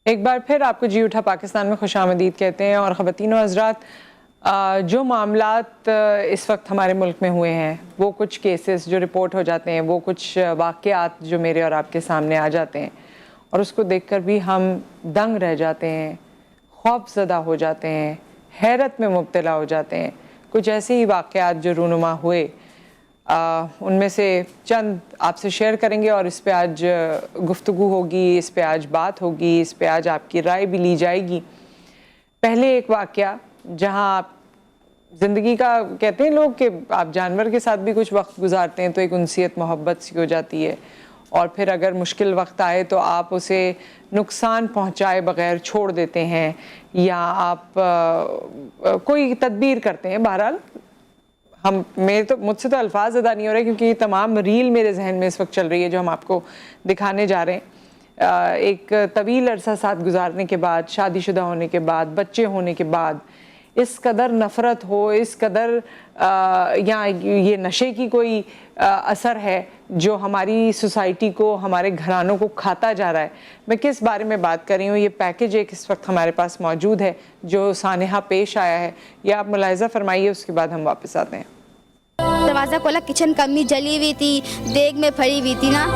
ایک بار پھر آپ کو جی اٹھا پاکستان میں خوش آمدید کہتے ہیں. اور خواتین و حضرات، جو معاملات اس وقت ہمارے ملک میں ہوئے ہیں، وہ کچھ کیسز جو رپورٹ ہو جاتے ہیں، وہ کچھ واقعات جو میرے اور آپ کے سامنے آ جاتے ہیں، اور اس کو دیکھ کر بھی ہم دنگ رہ جاتے ہیں، خوف زدہ ہو جاتے ہیں، حیرت میں مبتلا ہو جاتے ہیں. کچھ ایسے ہی واقعات جو رونما ہوئے، ان میں سے چند آپ سے شیئر کریں گے، اور اس پہ آج گفتگو ہوگی، اس پہ آج بات ہوگی، اس پہ آج آپ کی رائے بھی لی جائے گی. پہلے ایک واقعہ جہاں آپ زندگی کا کہتے ہیں لوگ کہ آپ جانور کے ساتھ بھی کچھ وقت گزارتے ہیں تو ایک انسیت محبت سی ہو جاتی ہے، اور پھر اگر مشکل وقت آئے تو آپ اسے نقصان پہنچائے بغیر چھوڑ دیتے ہیں، یا آپ کوئی تدبیر کرتے ہیں. بہرحال مجھ سے تو الفاظ ادا نہیں ہو رہے، کیونکہ یہ تمام ریل میرے ذہن میں اس وقت چل رہی ہے جو ہم آپ کو دکھانے جا رہے ہیں. ایک طویل عرصہ ساتھ گزارنے کے بعد، شادی شدہ ہونے کے بعد، بچے ہونے کے بعد، اس قدر نفرت ہو، اس قدر یا یہ نشے کی کوئی اثر ہے جو ہماری سوسائٹی کو، ہمارے گھرانوں کو کھاتا جا رہا ہے. میں کس بارے میں بات کر رہی ہوں؟ یہ پیکیج ایک اس وقت ہمارے پاس موجود ہے جو سانحہ پیش آیا ہے، یہ آپ ملاحظہ فرمائیے، اس کے بعد ہم واپس آتے ہیں. دروازہ کھولا، کچن کمی جلی ہوئی تھی، دیگ میں پھڑی ہوئی تھی نا.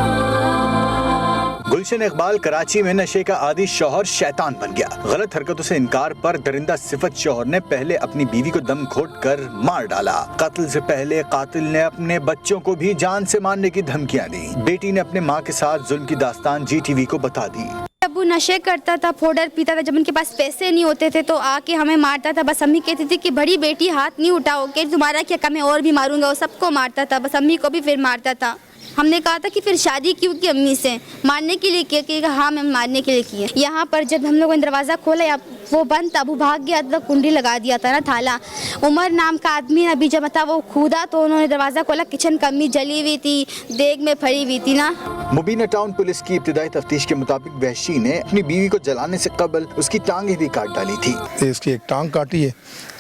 گلشن اقبال کراچی میں نشے کا عادی شوہر شیطان بن گیا. غلط حرکتوں سے انکار پر درندہ صفت شوہر نے پہلے اپنی بیوی کو دم گھونٹ کر مار ڈالا. قتل سے پہلے قاتل نے اپنے بچوں کو بھی جان سے مارنے کی دھمکیاں دی. بیٹی نے اپنے ماں کے ساتھ ظلم کی داستان جی ٹی وی کو بتا دی. ابو نشے کرتا تھا، پاؤڈر پیتا تھا، جب ان کے پاس پیسے نہیں ہوتے تھے تو آ کے ہمیں مارتا تھا. بس امی کہتی تھی کہ بڑی بیٹی ہاتھ نہیں اٹھاؤ، کہ تمہارا کیا کم ہے، اور بھی ماروں گا. وہ سب کو مارتا تھا، بس امی کو بھی پھر مارتا تھا. ہم نے کہا تھا کہ پھر شادی کیوں کی امی سے؟ مارنے کے لیے کیا؟ کہ ہاں میں مارنے کے لیے کی ہے. یہاں پر جب ہم لوگوں نے دروازہ کھولا، وہ بند تھا، وہ بھاگ گیا تھا، کنڈی لگا دیا تھا نا تھالا. عمر نام کا آدمی ابھی جب تھا وہ کھودا تو انہوں نے دروازہ کھولا، کچن کمی جلی ہوئی تھی، دیگ میں پھڑی ہوئی تھی نا. مبینہ ٹاؤن پولیس کی ابتدائی تفتیش کے مطابق وحشی نے اپنی بیوی کو جلانے سے قبل اس کی ٹانگیں بھی کاٹ ڈالی تھی. اس کی ایک ٹانگ کاٹی ہے.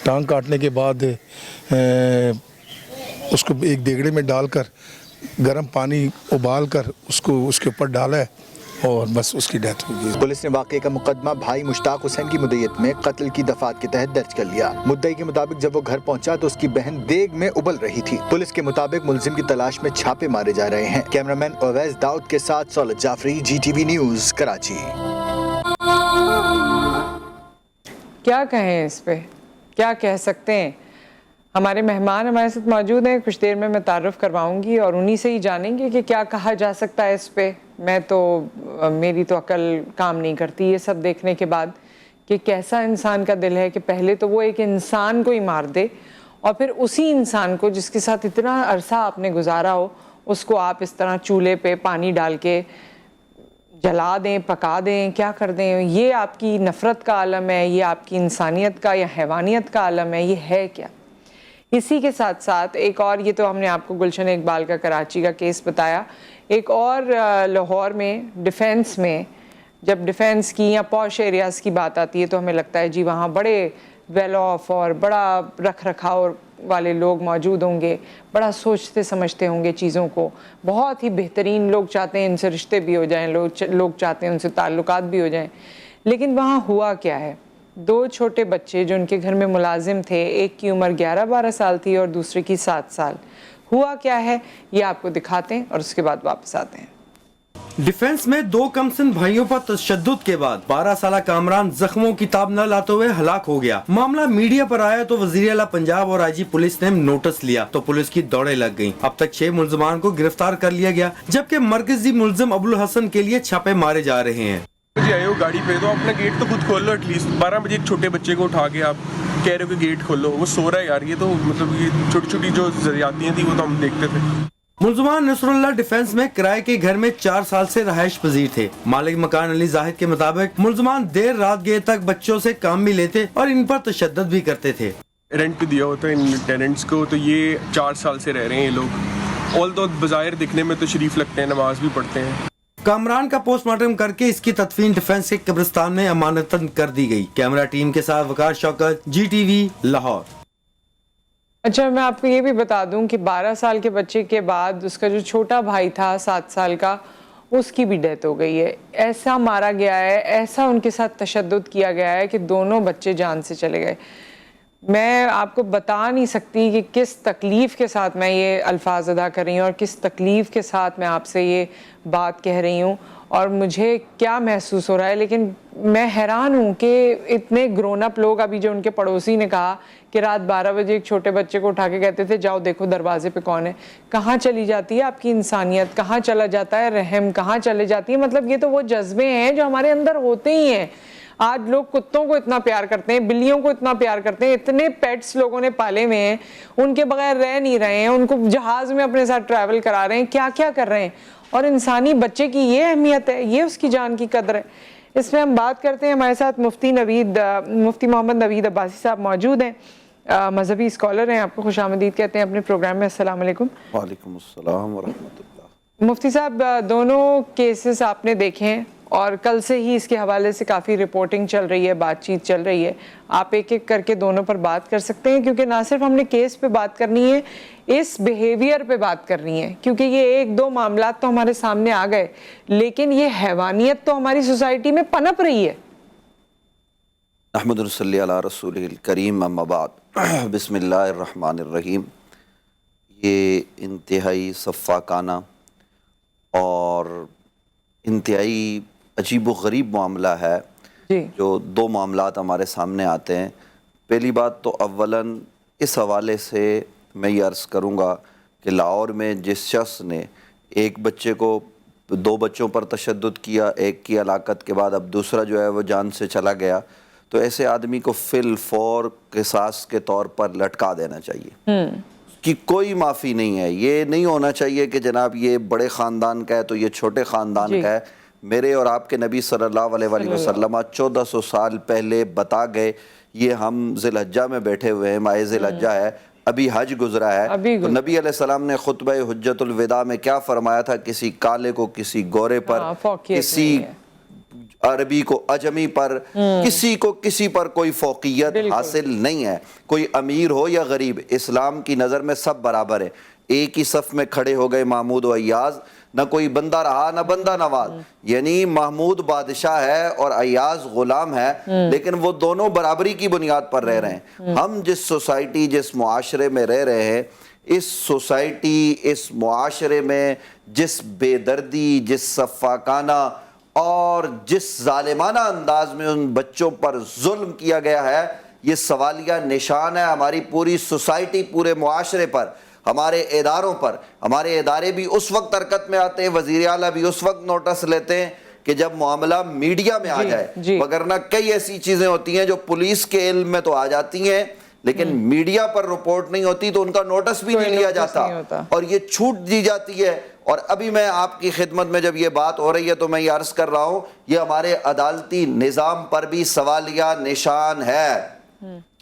ٹانگ کاٹنے کے بعد اس کو ایک دیگڑے میں ڈال کر گرم پانی ابال کر اس کو اس کے اوپر ڈالا ہے، اور بس اس کی ڈیتھ ہو گئی. پولیس نے واقعے کا مقدمہ بھائی مشتاق حسین کی مدعیت میں قتل کی دفعات کے تحت درج کر لیا. مدعی کے مطابق جب وہ گھر پہنچا تو اس کی بہن دیگ میں ابل رہی تھی. پولیس کے مطابق ملزم کی تلاش میں چھاپے مارے جا رہے ہیں. کیمرامین اویس داؤد کے ساتھ Saulat Jafri, G T V news, Karachi. کیا کہیں اس پہ؟ کیا کہہ سکتے ہیں؟ ہمارے مہمان ہمارے ساتھ موجود ہیں، کچھ دیر میں تعارف کرواؤں گی اور انہی سے ہی جانیں گے کہ کیا کہا جا سکتا ہے اس پہ. میری تو عقل کام نہیں کرتی یہ سب دیکھنے کے بعد کہ کیسا انسان کا دل ہے کہ پہلے تو وہ ایک انسان کو ہی مار دے، اور پھر اسی انسان کو جس کے ساتھ اتنا عرصہ آپ نے گزارا ہو، اس کو آپ اس طرح چولہے پہ پانی ڈال کے جلا دیں، پکا دیں، کیا کر دیں. یہ آپ کی نفرت کا عالم ہے، یہ آپ کی انسانیت کا یا حیوانیت کا عالم ہے، یہ ہے کیا؟ اسی کے ساتھ ساتھ ایک اور، یہ تو ہم نے آپ کو گلشن اقبال کا کراچی کا کیس بتایا، ایک اور لاہور میں ڈیفینس میں، جب ڈیفینس کی یا پوش ایریاز کی بات آتی ہے تو ہمیں لگتا ہے جی وہاں بڑے ویل آف اور بڑا رکھ رکھاؤ والے لوگ موجود ہوں گے، بڑا سوچتے سمجھتے ہوں گے چیزوں کو، بہت ہی بہترین لوگ چاہتے ہیں ان سے رشتے بھی ہو جائیں، لوگ چاہتے ہیں ان سے تعلقات بھی ہو جائیں. لیکن وہاں ہوا کیا ہے؟ 2 چھوٹے بچے جو ان کے گھر میں ملازم تھے، ایک کی عمر 11-12 سال تھی اور دوسرے کی 7 سال. ہوا کیا ہے یہ آپ کو دکھاتے ہیں اور اس کے بعد واپس آتے ہیں. ڈیفنس میں 2 کمسن بھائیوں پر تشدد کے بعد 12 سالہ کامران زخموں کی تاب نہ لاتے ہوئے ہلاک ہو گیا. معاملہ میڈیا پر آیا تو وزیر اعلیٰ پنجاب اور آئی جی پولیس نے نوٹس لیا تو پولیس کی دوڑیں لگ گئیں. اب تک 6 ملزمان کو گرفتار کر لیا گیا، جبکہ مرکزی ملزم ابوالحسن کے لیے چھاپے مارے جا رہے ہیں. آئے ہو گاڑی پہ تو اپنا گیٹ تو خود کھول لو. ایٹ لیسٹ 12 بجے ایک چھوٹے بچے کو اٹھا کے آپ کہہ رہے ہو کہ گیٹ کھول لو، وہ سو رہا ہے یار. یہ تو مطلب یہ چھوٹی چھوٹی جو زیادتیاں تھیں وہ تو ہم دیکھتے تھے. ملزمان نصر اللہ ڈیفنس میں کرائے کے گھر میں 4 سال سے رہائش پذیر تھے. مالک مکان علی زاہد کے مطابق ملزمان دیر رات گئے تک بچوں سے کام بھی لیتے اور ان پر تشدد بھی کرتے تھے. رینٹ پہ دیا ہوتا ہے ان ٹیننٹس کو، تو یہ 4 سال سے رہ رہے ہیں یہ لوگ. آل دو بظاہر دکھنے میں تو شریف لگتے ہیں، نماز بھی پڑھتے ہیں. کامران کا پوسٹ مارٹم کر کے اس کی تدفین ڈیفنس کے قبرستان میں امانتاً کر دی گئی. کیمرہ ٹیم کے ساتھ وقار شوکت، جی ٹی وی، لاہور. اچھا، میں آپ کو یہ بھی بتا دوں کہ 12 سال کے بچے کے بعد اس کا جو چھوٹا بھائی تھا 7 سال کا، اس کی بھی ڈیتھ ہو گئی ہے. ایسا مارا گیا ہے, ایسا ان کے ساتھ تشدد کیا گیا ہے کہ دونوں بچے جان سے چلے گئے. میں آپ کو بتا نہیں سکتی کہ کس تکلیف کے ساتھ میں یہ الفاظ ادا کر رہی ہوں اور کس تکلیف کے ساتھ میں آپ سے یہ بات کہہ رہی ہوں اور مجھے کیا محسوس ہو رہا ہے. لیکن میں حیران ہوں کہ اتنے گرون اپ لوگ, ابھی جو ان کے پڑوسی نے کہا کہ رات 12 بجے ایک چھوٹے بچے کو اٹھا کے کہتے تھے جاؤ دیکھو دروازے پہ کون ہے. کہاں چلی جاتی ہے آپ کی انسانیت, کہاں چلا جاتا ہے رحم, کہاں چلے جاتی ہے. مطلب یہ تو وہ جذبے ہیں جو ہمارے اندر ہوتے ہی ہیں. آج لوگ کتوں کو اتنا پیار کرتے ہیں, بلیوں کو اتنا پیار کرتے ہیں, اتنے پیٹس لوگوں نے پالے ہوئے ہیں, ان کے بغیر رہ نہیں رہے ہیں, ان کو جہاز میں اپنے ساتھ ٹریول کرا رہے ہیں, کیا کیا کر رہے ہیں. اور انسانی بچے کی یہ اہمیت ہے, یہ اس کی جان کی قدر ہے. اس میں ہم بات کرتے ہیں, ہمارے ساتھ مفتی محمد نوید عباسی صاحب موجود ہیں, مذہبی اسکالر ہیں. آپ کو خوش آمدید کہتے ہیں اپنے پروگرام میں. السلام علیکم. وعلیکم السلام ورحمۃ اللہ. مفتی صاحب, دونوں کیسز آپ نے دیکھے ہیں اور کل سے ہی اس کے حوالے سے کافی رپورٹنگ چل رہی ہے, بات چیت چل رہی ہے. آپ ایک ایک کر کے دونوں پر بات کر سکتے ہیں, کیونکہ نہ صرف ہم نے کیس پہ بات کرنی ہے, اس بیہیویئر پہ بات کرنی ہے, کیونکہ یہ ایک دو معاملات تو ہمارے سامنے آ گئے, لیکن یہ حیوانیت تو ہماری سوسائٹی میں پنپ رہی ہے. نحمد صلی علی رسول الکریم, اما بعد. بسم اللہ الرحمن الرحیم. یہ انتہائی صفاقانہ اور انتہائی عجیب و غریب معاملہ ہے جو دو معاملات ہمارے سامنے آتے ہیں. پہلی بات تو اولاً اس حوالے سے میں یہ عرض کروں گا کہ لاہور میں جس شخص نے ایک بچے کو, دو بچوں پر تشدد کیا, ایک کی ہلاکت کے بعد اب دوسرا جو ہے وہ جان سے چلا گیا, تو ایسے آدمی کو فی الفور قصاص کے طور پر لٹکا دینا چاہیے. کی کوئی معافی نہیں ہے. یہ نہیں ہونا چاہیے کہ جناب یہ بڑے خاندان کا ہے تو یہ چھوٹے خاندان کا ہے. میرے اور آپ کے نبی صلی اللہ علیہ وآلہ وسلم 1400 سال پہلے بتا گئے. یہ ہم ذی الحجہ میں بیٹھے ہوئے ہیں, ماہ ذی الحجہ ہے, ابھی حج گزرا ہے. تو نبی علیہ السلام نے خطبہ حجۃ الوداع میں کیا فرمایا تھا؟ کسی کالے کو کسی گورے پر, کسی عربی کو اجمی پر, کسی پر کوئی فوقیت حاصل نہیں ہے. کوئی امیر ہو یا غریب, اسلام کی نظر میں سب برابر ہے. ایک ہی صف میں کھڑے ہو گئے محمود و ایاز, نہ کوئی بندہ رہا نہ بندہ نواز. یعنی محمود بادشاہ ہے اور ایاز غلام ہے, لیکن وہ دونوں برابری کی بنیاد پر رہ رہے ہیں. ہم جس سوسائٹی, جس معاشرے میں رہ رہے ہیں, اس سوسائٹی, اس معاشرے میں جس بے دردی, جس صفاقانہ اور جس ظالمانہ انداز میں ان بچوں پر ظلم کیا گیا ہے, یہ سوالیہ نشان ہے ہماری پوری سوسائٹی, پورے معاشرے پر, ہمارے اداروں پر. ہمارے ادارے بھی اس وقت حرکت میں آتے ہیں, وزیر اعلیٰ بھی اس وقت نوٹس لیتے ہیں کہ جب معاملہ میڈیا میں آ جائے, وگرنہ کئی ایسی چیزیں ہوتی ہیں جو پولیس کے علم میں تو آ جاتی ہیں لیکن میڈیا پر رپورٹ نہیں ہوتی, تو ان کا نوٹس بھی نہیں لیا جاتا اور یہ چھوٹ دی جاتی ہے. اور ابھی میں آپ کی خدمت میں جب یہ بات ہو رہی ہے تو میں یہ عرض کر رہا ہوں, یہ ہمارے عدالتی نظام پر بھی سوالیہ نشان ہے.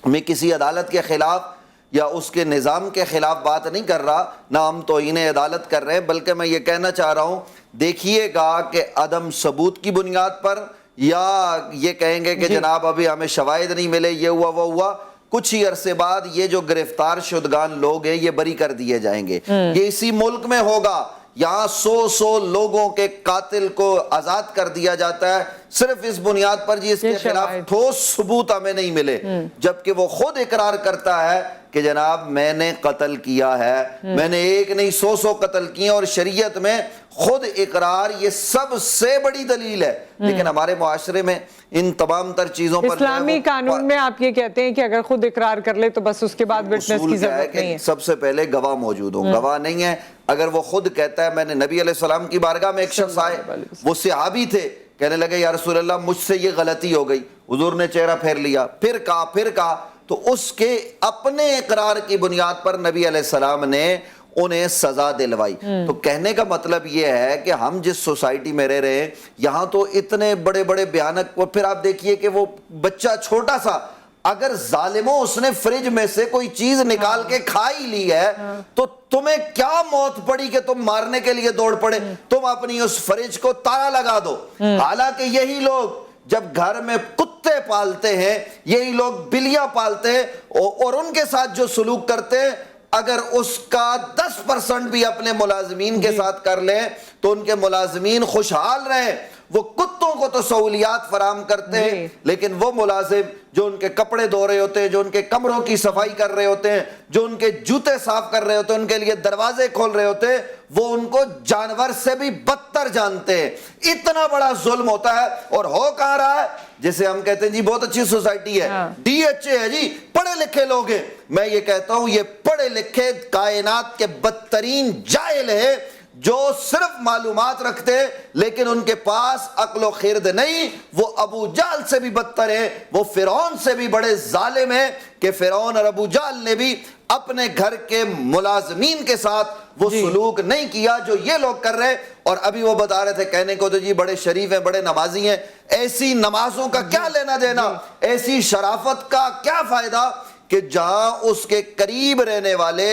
میں کسی عدالت کے خلاف یا اس کے نظام کے خلاف بات نہیں کر رہا, نہ ہم توہین عدالت کر رہے ہیں, بلکہ میں یہ کہنا چاہ رہا ہوں, دیکھیے گا کہ عدم ثبوت کی بنیاد پر, یا یہ کہیں گے کہ جناب ابھی ہمیں شواہد نہیں ملے, یہ ہوا وہ ہوا, کچھ ہی عرصے بعد یہ جو گرفتار شدگان لوگ ہیں یہ بری کر دیے جائیں گے. یہ اسی ملک میں ہوگا, یہاں 100 لوگوں کے قاتل کو آزاد کر دیا جاتا ہے صرف اس بنیاد پر جی اس کے خلاف ٹھوس ثبوت ہمیں نہیں ملے, جبکہ وہ خود اقرار کرتا ہے کہ جناب میں نے قتل کیا ہے, میں نے ایک نہیں 100 قتل کیے, اور شریعت میں خود اقرار یہ سب سے بڑی دلیل ہے. لیکن ہمارے معاشرے میں ان تمام تر چیزوں پر اسلامی قانون میں آپ یہ کہتے ہیں کہ اگر خود اقرار کر لے تو بس اس کے بعد وٹنس کی ضرورت نہیں ہے. سب سے پہلے گواہ موجود ہوں, گواہ نہیں ہے. اگر وہ خود کہتا ہے, میں نے نبی علیہ السلام کی بارگاہ میں ایک شخص آئے, وہ صحابی تھے, کہنے لگے یا رسول اللہ مجھ سے یہ غلطی ہو گئی, حضور نے چہرہ پھیر لیا, پھر کہا, تو اس کے اپنے اقرار کی بنیاد پر نبی علیہ السلام نے انہیں سزا دلوائی. تو کہنے کا مطلب یہ ہے کہ ہم جس سوسائٹی میں رہ رہے ہیں یہاں تو اتنے بڑے بڑے بھیانک, پھر آپ دیکھیے کہ وہ بچہ چھوٹا سا, اگر ظالموں اس نے فریج میں سے کوئی چیز نکال کے کھا ہی لی ہے تو تمہیں کیا موت پڑی کہ تم مارنے کے لیے دوڑ پڑے, تم اپنی اس فریج کو تالا لگا دو. حالانکہ یہی لوگ جب گھر میں کتے پالتے ہیں, یہی لوگ بلیاں پالتے ہیں, اور ان کے ساتھ جو سلوک کرتے ہیں, اگر اس کا 10% بھی اپنے ملازمین کے ساتھ کر لیں تو ان کے ملازمین خوشحال رہیں. وہ کتوں کو تو سہولیات فراہم کرتے ہیں لیکن وہ ملازم جو ان کے کپڑے دھو رہے ہوتے ہیں, جو ان کے کمروں کی صفائی کر رہے ہوتے ہیں, جو ان کے جوتے صاف کر رہے ہوتے ہیں, ان کے لیے دروازے کھول رہے ہوتے ہیں, وہ ان کو جانور سے بھی بدتر جانتے ہیں. اتنا بڑا ظلم ہوتا ہے. اور ہو کہاں رہا ہے, جسے ہم کہتے ہیں جی بہت اچھی سوسائٹی ہے, ڈی ایچ اے ہے جی, پڑھے لکھے لوگ ہیں. میں یہ کہتا ہوں یہ پڑھے لکھے کائنات کے بدترین جاہل ہیں جو صرف معلومات رکھتے ہیں لیکن ان کے پاس عقل و خرد نہیں. وہ ابو جہل سے بھی بدتر ہیں, وہ فرعون سے بھی بڑے ظالم ہیں کہ فرعون اور ابو جہل نے بھی اپنے گھر کے ملازمین کے ساتھ وہ سلوک نہیں کیا جو یہ لوگ کر رہے. اور ابھی وہ بتا رہے تھے کہنے کو تو جی بڑے شریف ہیں, بڑے نمازی ہیں. ایسی نمازوں کا کیا لینا دینا, ایسی شرافت کا کیا فائدہ کہ جہاں اس کے قریب رہنے والے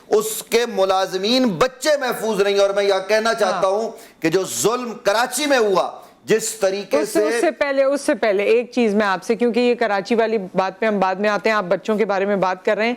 اس کے ملازمین بچے محفوظ نہیں. اور میں یہ کہنا چاہتا ہوں کہ جو ظلم کراچی میں ہوا جس طریقے سے اس سے پہلے ایک چیز میں آپ سے, کیونکہ یہ کراچی والی بات پہ ہم بعد میں آتے ہیں, آپ بچوں کے بارے میں بات کر رہے ہیں,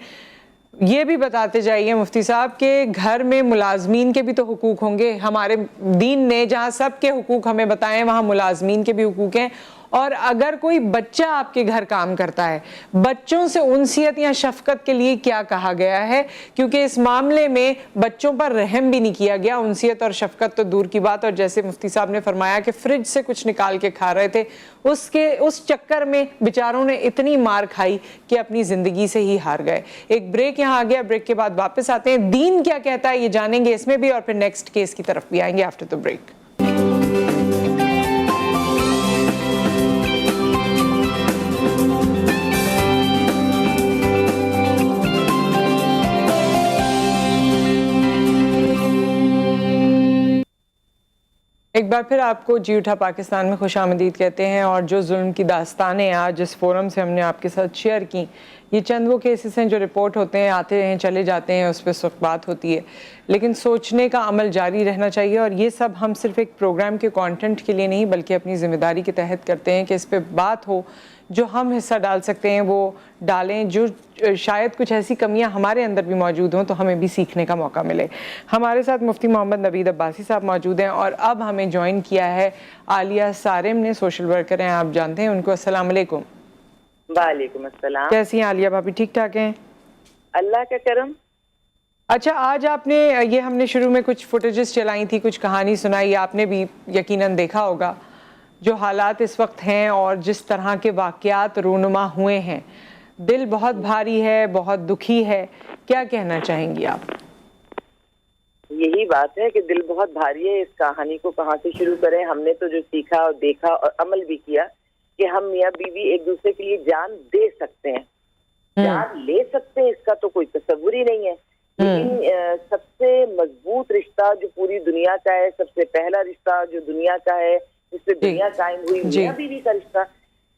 یہ بھی بتاتے جائیے مفتی صاحب کہ گھر میں ملازمین کے بھی تو حقوق ہوں گے. ہمارے دین نے جہاں سب کے حقوق ہمیں بتائے وہاں ملازمین کے بھی حقوق ہیں. اور اگر کوئی بچہ آپ کے گھر کام کرتا ہے, بچوں سے انسیت یا شفقت کے لیے کیا کہا گیا ہے, کیونکہ اس معاملے میں بچوں پر رحم بھی نہیں کیا گیا. انسیت اور شفقت تو دور کی بات, اور جیسے مفتی صاحب نے فرمایا کہ فریج سے کچھ نکال کے کھا رہے تھے, اس چکر میں بیچاروں نے اتنی مار کھائی کہ اپنی زندگی سے ہی ہار گئے. ایک بریک یہاں آ گیا, بریک کے بعد واپس آتے ہیں. دین کیا کہتا ہے یہ جانیں گے اس میں بھی, اور پھر نیکسٹ کیس کی طرف بھی آئیں گے آفٹر دا بریک. ایک بار پھر آپ کو جی اٹھا پاکستان میں خوش آمدید کہتے ہیں. اور جو ظلم کی داستانیں آج جس فورم سے ہم نے آپ کے ساتھ شیئر کی, یہ چند وہ کیسز ہیں جو رپورٹ ہوتے ہیں, آتے ہیں چلے جاتے ہیں, اس پہ سخت بات ہوتی ہے, لیکن سوچنے کا عمل جاری رہنا چاہیے. اور یہ سب ہم صرف ایک پروگرام کے کانٹینٹ کے لیے نہیں بلکہ اپنی ذمہ داری کے تحت کرتے ہیں کہ اس پہ بات ہو, جو ہم حصہ ڈال سکتے ہیں وہ ڈالیں, جو شاید کچھ ایسی کمیاں ہمارے اندر بھی موجود ہوں تو ہمیں بھی سیکھنے کا موقع ملے. ہمارے ساتھ مفتی محمد نوید عباسی صاحب موجود ہیں, اور اب ہمیں جوائن کیا ہے عالیہ سارم نے, سوشل ورکر ہیں, آپ جانتے ہیں ان کو. السلام علیکم. وعلیکم السلام. کیسی ہیں عالیہ بھابی, ٹھیک ٹھاک ہیں؟ اللہ کا کرم. اچھا, آج آپ نے یہ ہم نے شروع میں کچھ فوٹیجز چلائی تھی, کچھ کہانی سنائی, آپ نے بھی یقیناً دیکھا ہوگا جو حالات اس وقت ہیں اور جس طرح کے واقعات رونما ہوئے ہیں. دل بہت بھاری ہے, بہت دکھی ہے, کیا کہنا چاہیں گی آپ؟ یہی بات ہے کہ دل بہت بھاری ہے. اس کہانی کو کہاں سے شروع کریں؟ ہم نے تو جو سیکھا اور دیکھا اور عمل بھی کیا کہ ہم میاں بیوی ایک دوسرے کے لیے جان دے سکتے ہیں, جان لے سکتے ہیں, اس کا تو کوئی تصور ہی نہیں ہے. لیکن سب سے مضبوط رشتہ جو پوری دنیا کا ہے, سب سے پہلا رشتہ جو دنیا کا ہے, جس سے دنیا قائم ہوئی, میاں بیوی کا رشتہ,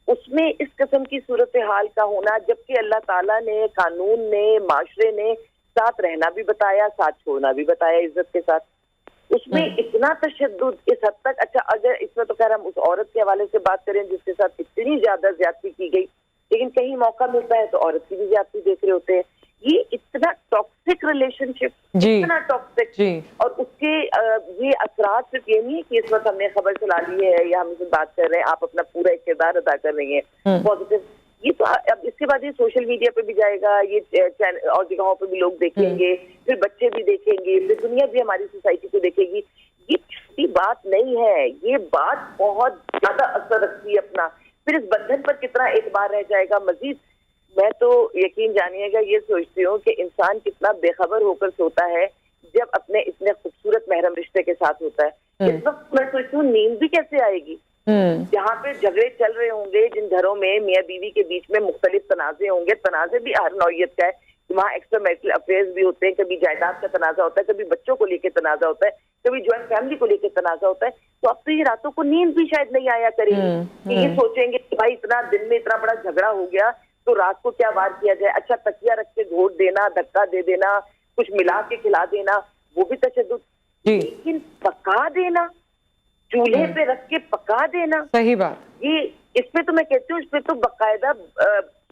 اس میں اس قسم کی صورتحال کا ہونا, جبکہ اللہ تعالیٰ نے, قانون نے, معاشرے نے ساتھ رہنا بھی بتایا, ساتھ چھوڑنا بھی بتایا عزت کے ساتھ, اس میں اتنا تشدد اس حد تک. اچھا, اگر اس میں تو خیر ہم اس عورت کے حوالے سے بات کریں جس کے ساتھ اتنی زیادہ زیادتی کی گئی, لیکن کہیں موقع ملتا ہے تو عورت کی بھی زیادتی دیکھ رہے ہوتے ہیں. یہ اتنا ٹاکسک ریلیشن شپ, اتنا ٹاکسک, اور اس کے یہ اثرات صرف یہ نہیں ہے کہ اس وقت ہم نے خبر چلا لی ہے یا ہم اس میں بات کر رہے ہیں, آپ اپنا پورا ایک کردار ادا کر رہی ہیں پازیٹیو. یہ تو اب اس کے بعد یہ سوشل میڈیا پہ بھی جائے گا, یہ اور جگہوں پہ بھی لوگ دیکھیں گے, پھر بچے بھی دیکھیں گے, پھر دنیا بھی ہماری سوسائٹی کو دیکھے گی. یہ چھوٹی بات نہیں ہے, یہ بات بہت زیادہ اثر رکھتی ہے اپنا. پھر اس بندھن پر کتنا اعتبار رہ جائے گا مزید. میں تو یقین جانیے گا یہ سوچتی ہوں کہ انسان کتنا بے خبر ہو کر سوتا ہے جب اپنے اتنے خوبصورت محرم رشتے کے ساتھ ہوتا ہے. اس وقت میں سوچتی ہوں نیند بھی کیسے آئے گی, جہاں پہ جھگڑے چل رہے ہوں گے, جن گھروں میں میاں بیوی کے بیچ میں مختلف تنازع ہوں گے, تنازع بھی ہر نوعیت کا ہے, وہاں ایکسٹرا میرٹل افیئرز بھی ہوتے ہیں, کبھی جائیداد کا تنازع ہوتا ہے, کبھی بچوں کو لے کے تنازع ہوتا ہے, کبھی جوائنٹ فیملی کو لے کے تنازع ہوتا ہے. تو اب تو یہ راتوں کو نیند بھی شاید نہیں آیا کرے گی کہ یہ سوچیں گے کہ بھائی اتنا دن میں اتنا بڑا جھگڑا ہو گیا تو رات کو کیا وار کیا جائے. اچھا, تکیا رکھ کے گھونٹ دینا, دھکا دے دینا, کچھ ملا کے کھلا دینا, وہ بھی تشدد. لیکن پکا دینا, چولہے پہ رکھ کے پکا دینا, صحیح بات. یہ اس پہ تو میں کہتی ہوں اس پہ تو باقاعدہ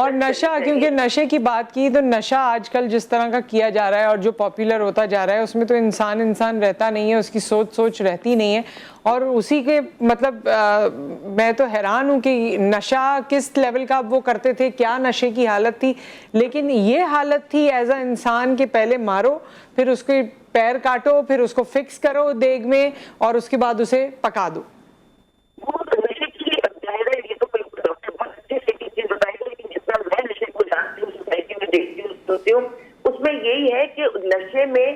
اور نشہ, کیونکہ نشے کی بات کی تو نشہ آج کل جس طرح کا کیا جا رہا ہے اور جو پاپولر ہوتا جا رہا ہے اس میں تو انسان رہتا نہیں ہے, اس کی سوچ رہتی نہیں ہے, اور اسی کے مطلب میں تو حیران ہوں کہ نشہ کس لیول کا وہ کرتے تھے, کیا نشے کی حالت تھی, لیکن یہ حالت تھی ایز اے انسان کے پہلے مارو, پھر اس کے پیر کاٹو, پھر اس کو فکس کرو دیگ میں اور اس کے بعد اسے پکا دو. اس میں یہی ہے کہ نشے میں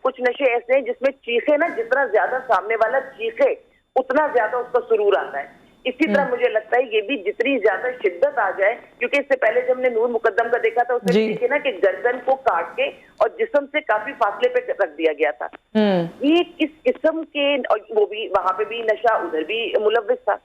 کچھ نشے ایسے ہیں جس میں چیخے نا, جتنا زیادہ سامنے والا چیخے اتنا زیادہ اس کا سرور آتا ہے. اسی طرح مجھے لگتا ہے یہ بھی جتنی زیادہ شدت آ جائے, کیونکہ اس سے پہلے جب ہم نے نور مقدم کا دیکھا تھا اس میں دیکھے نا کہ گردن کو کاٹ کے اور جسم سے کافی فاصلے پہ رکھ دیا گیا تھا. یہ کس قسم کے, وہ بھی وہاں پہ بھی نشہ, ادھر بھی ملوث تھا.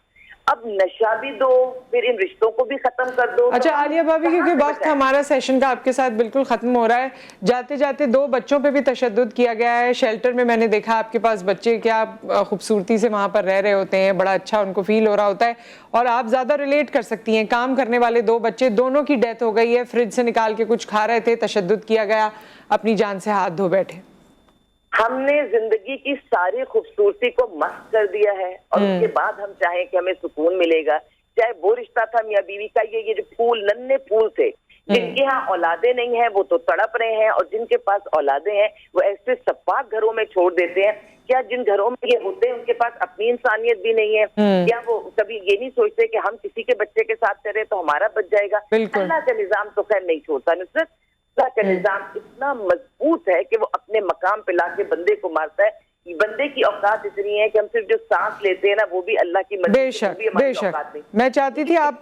اب نشہ بھی دو, پھر ان رشتوں کو بھی ختم کر دو. اچھا عالیہ بھابی, کیونکہ وقت ہمارا سیشن کا آپ کے ساتھ بالکل ختم ہو رہا ہے, جاتے جاتے 2 بچوں پہ بھی تشدد کیا گیا ہے شیلٹر میں. میں نے دیکھا آپ کے پاس بچے کیا خوبصورتی سے وہاں پر رہ رہے ہوتے ہیں, بڑا اچھا ان کو فیل ہو رہا ہوتا ہے, اور آپ زیادہ ریلیٹ کر سکتی ہیں. کام کرنے والے 2 بچے, دونوں کی ڈیتھ ہو گئی ہے, فریج سے نکال کے کچھ کھا رہے تھے, تشدد کیا گیا, اپنی جان سے ہاتھ دھو بیٹھے. ہم نے زندگی کی ساری خوبصورتی کو مست کر دیا ہے, اور اس کے بعد ہم چاہیں کہ ہمیں سکون ملے گا. چاہے وہ رشتہ تھا میاں بیوی کا, یہ جو پھول ننے پھول تھے, جن کے ہاں اولادیں نہیں ہیں وہ تو تڑپ رہے ہیں, اور جن کے پاس اولادیں ہیں وہ ایسے سپاک گھروں میں چھوڑ دیتے ہیں. کیا جن گھروں میں یہ ہوتے ہیں ان کے پاس اپنی انسانیت بھی نہیں ہے؟ کیا وہ کبھی یہ نہیں سوچتے کہ ہم کسی کے بچے کے ساتھ کریں تو ہمارا بچ جائے گا؟ اللہ کا نظام تو خیر نہیں چھوڑتا نصرت, اللہ کا نظام اتنا مضبوط ہے کہ وہ اپنے مقام پہ لا کے بندے کو مارتا ہے. بندے کی اوقات اتنی ہے کہ ہم صرف جو سانس لیتے ہیں نا وہ بھی اللہ کی مرضی, بے شک بے شک. میں چاہتی تھی آپ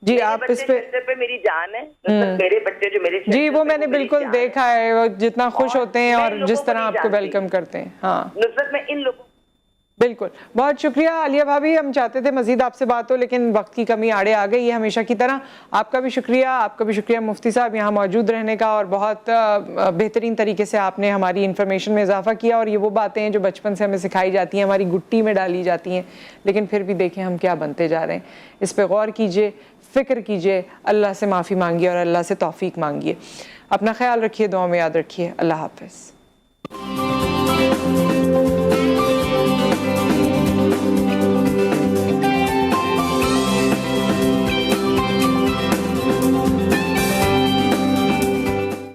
جی آپ اس پہ میری جان ہے, میرے بچے جو میرے جی وہ میں نے بالکل دیکھا ہے, وہ جتنا خوش ہوتے ہیں اور جس طرح آپ کو ویلکم کرتے ہیں. ہاں نصرت, میں ان لوگوں بالکل. بہت شکریہ عالیہ بھابی, ہم چاہتے تھے مزید آپ سے بات ہو لیکن وقت کی کمی آڑے آ گئی ہے ہمیشہ کی طرح. آپ کا بھی شکریہ مفتی صاحب یہاں موجود رہنے کا, اور بہت بہترین طریقے سے آپ نے ہماری انفارمیشن میں اضافہ کیا. اور یہ وہ باتیں ہیں جو بچپن سے ہمیں سکھائی جاتی ہیں, ہماری گٹی میں ڈالی جاتی ہیں, لیکن پھر بھی دیکھیں ہم کیا بنتے جا رہے ہیں. اس پہ غور کیجئے, فکر کیجئے, اللہ سے معافی مانگیے اور اللہ سے توفیق مانگیے. اپنا خیال رکھیے, دعا میں یاد رکھیے. اللہ حافظ.